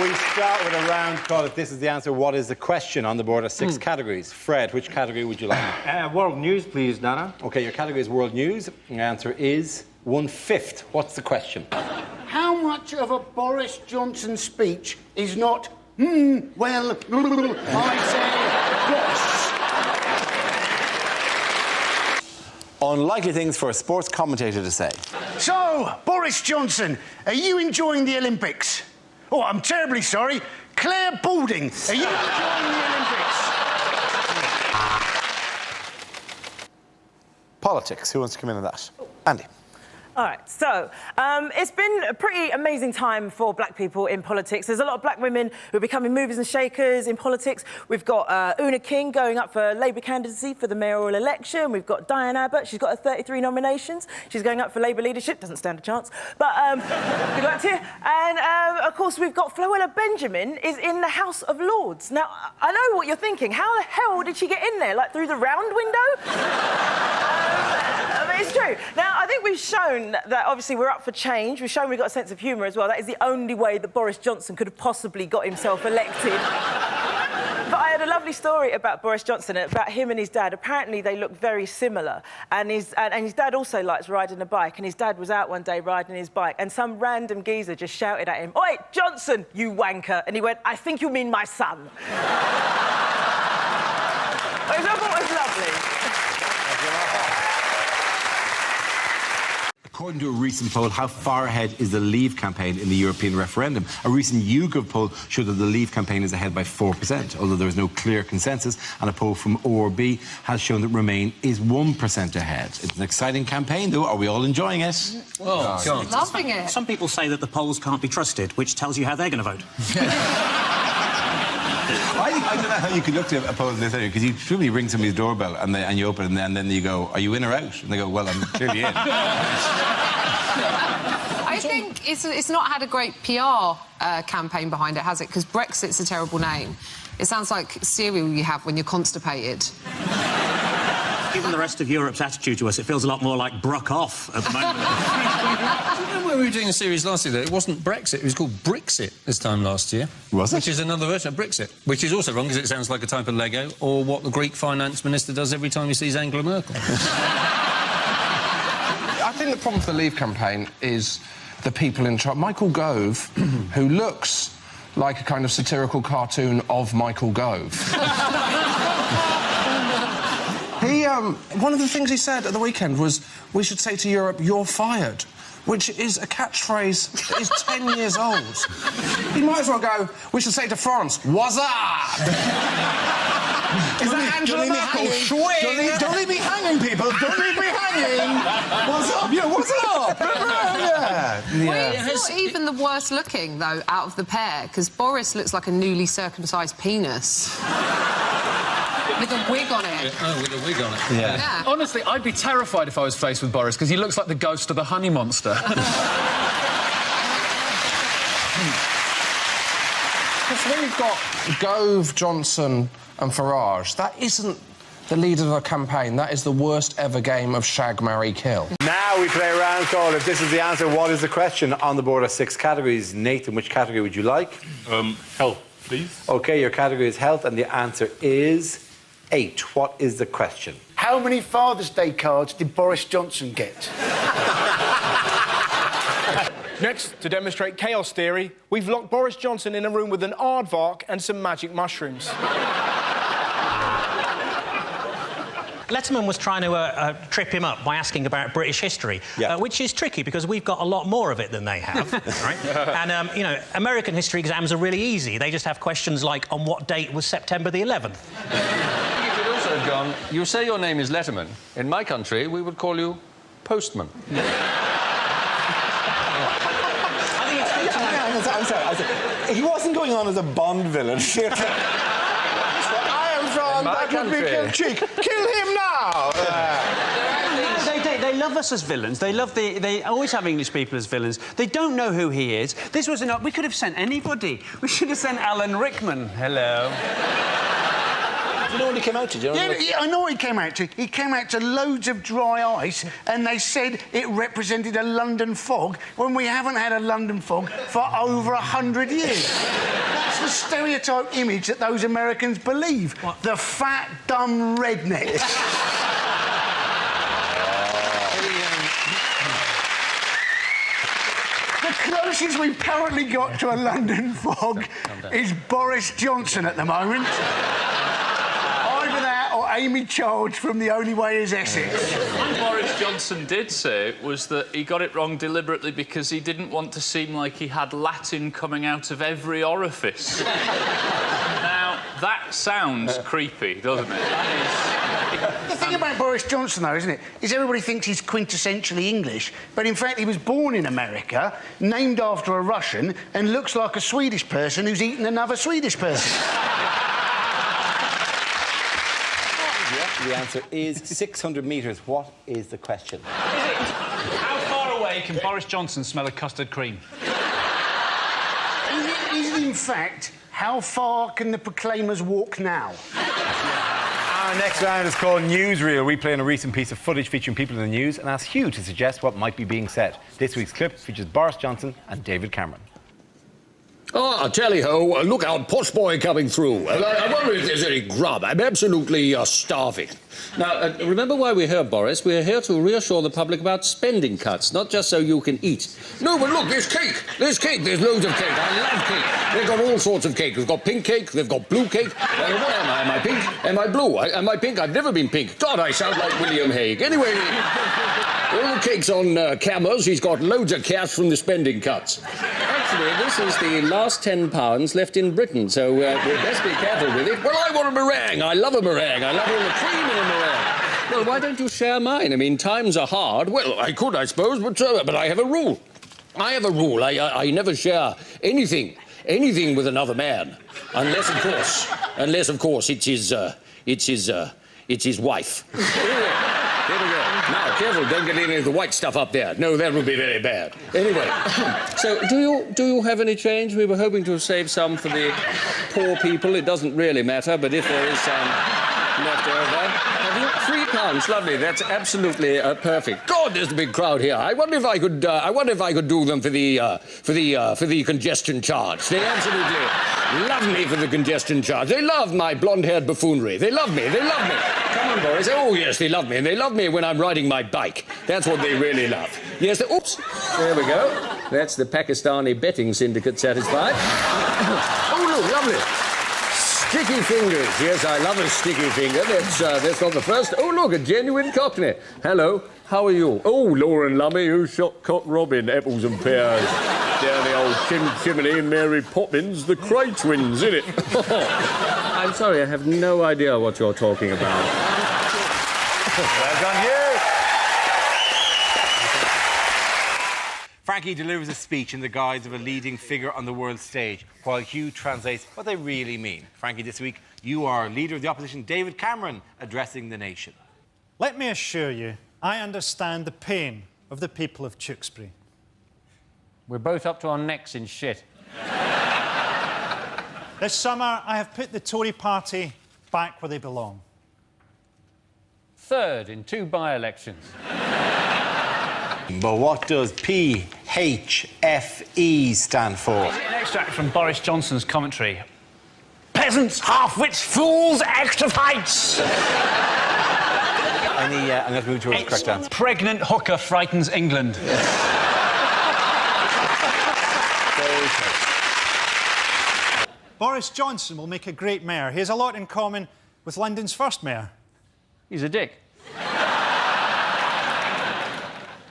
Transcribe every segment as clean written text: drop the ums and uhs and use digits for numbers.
We start with a round called If This Is the Answer, What is the Question? On the board are 6 categories. Fred, which category would you like? World news, please, Dara. OK, your category is world news. The answer is 1/5. What's the question? How much of a Boris Johnson speech is not, well, I say, boss? Unlikely things for a sports commentator to say. So, Boris Johnson, are you enjoying the Olympics? Oh, I'm terribly sorry. Claire Balding, are you enjoying the Olympics? Politics. Who wants to come in on that? Andy. All right, so it's been a pretty amazing time for black people in politics. There's a lot of black women who are becoming movers and shakers in politics. We've got Una King going up for Labour candidacy for the mayoral election. We've got Diane Abbott. She's got 33 nominations. She's going up for Labour leadership. Doesn't stand a chance. But good luck to you. And, of course, we've got Floella Benjamin is in the House of Lords. Now, I know what you're thinking. How the hell did she get in there? Like, through the round window? It's true. Now, I think we've shown that, obviously, we're up for change. We've shown we've got a sense of humour as well. That is the only way that Boris Johnson could have possibly got himself elected. But I had a lovely story about Boris Johnson, about him and his dad. Apparently, they look very similar. And his dad also likes riding a bike. And his dad was out one day riding his bike, and some random geezer just shouted at him, "Oi, Johnson, you wanker!" And he went, "I think you mean my son." Which I thought was lovely. According to a recent poll, how far ahead is the Leave campaign in the European referendum? A recent YouGov poll showed that the Leave campaign is ahead by 4%, although there is no clear consensus, and a poll from ORB has shown that Remain is 1% ahead. It's an exciting campaign, though. Are we all enjoying it? Oh, God. Loving it. Some people say that the polls can't be trusted, which tells you how they're going to vote. I don't know how you could look to a poll this area, because you truly ring somebody's doorbell and you open it, and then you go, "Are you in or out?" And they go, "Well, I'm clearly in." I think it's not had a great PR campaign behind it, has it? Because Brexit's a terrible name. It sounds like cereal you have when you're constipated. Given the rest of Europe's attitude to us, it feels a lot more like Bruck off at the moment. Do you know when we were doing a series last year, though, it wasn't Brexit, it was called Brixit this time last year. Was it? Which is another version of Brexit, which is also wrong because it sounds like a type of Lego, or what the Greek finance minister does every time he sees Angela Merkel. I think the problem for the Leave campaign is the people in charge. Michael Gove, who looks like a kind of satirical cartoon of Michael Gove. One of the things he said at the weekend was, "We should say to Europe, you're fired," which is a catchphrase that is 10 years old. He might as well go, "We should say to France, what's up?" Is that Angela Merkel? Don't leave me hanging, people. Don't leave me hanging. What's up? Yeah, what's up? Well, it's not even the worst looking, though, out of the pair, because Boris looks like a newly circumcised penis. With a wig on it. Oh, with a wig on it. Yeah. Honestly, I'd be terrified if I was faced with Boris, because he looks like the ghost of the honey monster. Because when you've got Gove, Johnson and Farage, that isn't the leader of a campaign. That is the worst ever game of shag, marry, kill. Now we play a round called If This Is the Answer, What is the Question? On the board are 6 categories. Nathan, which category would you like? Health, please. OK, your category is health, and the answer is 8. What is the question? How many Father's Day cards did Boris Johnson get? Next, to demonstrate chaos theory, we've locked Boris Johnson in a room with an aardvark and some magic mushrooms. Letterman was trying to trip him up by asking about British history, which is tricky because we've got a lot more of it than they have, right? And, you know, American history exams are really easy. They just have questions like, on what date was September the 11th? You could also have gone, you say your name is Letterman. In my country, we would call you Postman. I'm sorry. He wasn't going on as a Bond villain. I am from that would be kill cheek. Kill him now! They love us as villains. They always have English people as villains. They don't know who he is. This was enough. We could have sent anybody. We should have sent Alan Rickman. Hello. You know what he came out to? Do you know Yeah, I know what he came out to. He came out to loads of dry ice, and they said it represented a London fog when we haven't had a London fog for over 100 years. That's the stereotype image that those Americans believe. What? The fat, dumb redneck. The closest we've currently got to a London fog is Boris Johnson at the moment. Either that or Amy Childs from The Only Way Is Essex. What Boris Johnson did say was that he got it wrong deliberately because he didn't want to seem like he had Latin coming out of every orifice. Now, that sounds creepy, doesn't it? The thing about Boris Johnson, though, isn't it, is everybody thinks he's quintessentially English, but in fact he was born in America, named after a Russian, and looks like a Swedish person who's eaten another Swedish person. The answer is 600 metres. What is the question? How far away can Boris Johnson smell a custard cream? Is it in fact, how far can the Proclaimers walk now? Our next round is called Newsreel. We play on a recent piece of footage featuring people in the news and ask Hugh to suggest what might be being said. This week's clip features Boris Johnson and David Cameron. Oh, tally-ho, look out, posh boy coming through. I wonder if there's any grub. I'm absolutely starving. Now, remember why we're here, Boris? We're here to reassure the public about spending cuts, not just so you can eat. No, but look, there's cake. There's cake. There's loads of cake. I love cake. They've got all sorts of cake. They've got pink cake. They've got blue cake. What am I? Am I pink? Am I blue? Am I pink? I've never been pink. God, I sound like William Hague. Anyway, all the cake's on cameras. He's got loads of cash from the spending cuts. Actually, this is the last £10 left in Britain, so we'd best be careful with it. Well, I want a meringue. I love a meringue. I love all the cream in a meringue. Well, why don't you share mine? I mean, times are hard. Well, I could, I suppose, but I have a rule. I have a rule. I never share anything with another man, unless, of course, it's his wife. There we go. Now, careful, don't get any of the white stuff up there. No, that would be very bad. Anyway. So, do you have any change? We were hoping to save some for the poor people. It doesn't really matter, but if there is some left over... Have you £3? Lovely. That's absolutely perfect. God, there's a big crowd here. I wonder if I could do them for the congestion charge. They absolutely love me for the congestion charge. They love my blonde-haired buffoonery. They love me. They love me. Come on, Boris. Oh, yes, they love me. And they love me when I'm riding my bike. That's what they really love. Yes, oops. There we go. That's the Pakistani betting syndicate satisfied. Oh, look, lovely. Sticky fingers. Yes, I love a sticky finger. That's not the first. Oh, look, a genuine Cockney. Hello, how are you? Oh, Lauren Lummy, who shot Cock Robin, apples and pears. Down the old chimney, Mary Poppins, the Cray twins, innit? I'm sorry, I have no idea what you're talking about. Well done, Hugh. Frankie delivers a speech in the guise of a leading figure on the world stage, while Hugh translates what they really mean. Frankie, this week, you are Leader of the Opposition, David Cameron, addressing the nation. Let me assure you, I understand the pain of the people of Tewkesbury. We're both up to our necks in shit. This summer, I have put the Tory party back where they belong. Third in 2 by-elections. But what does PHFE stand for? An extract from Boris Johnson's commentary. Peasants, half-wits, fools, extra fights! I'm going to move towards the correct answer. Pregnant hooker frightens England. Boris Johnson will make a great mayor. He has a lot in common with London's first mayor. He's a dick.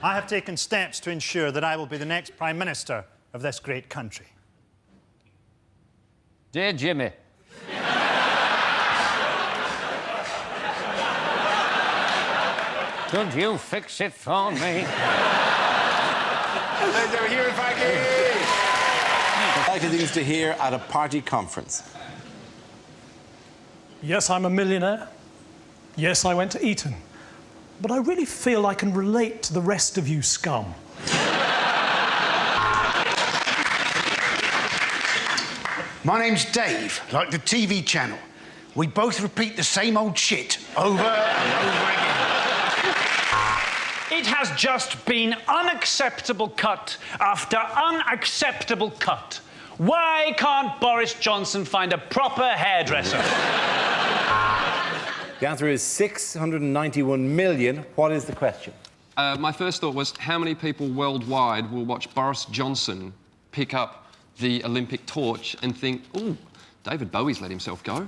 I have taken steps to ensure that I will be the next Prime Minister of this great country. Dear Jimmy. Could you fix it for me? Let's hear it, Frankie! Like things to hear at a party conference. Yes, I'm a millionaire. Yes, I went to Eton. But I really feel I can relate to the rest of you scum. My name's Dave, like the TV channel. We both repeat the same old shit over and over again. It has just been unacceptable cut after unacceptable cut. Why can't Boris Johnson find a proper hairdresser? The answer is 691 million. What is the question? My first thought was, how many people worldwide will watch Boris Johnson pick up the Olympic torch and think, ooh, David Bowie's let himself go?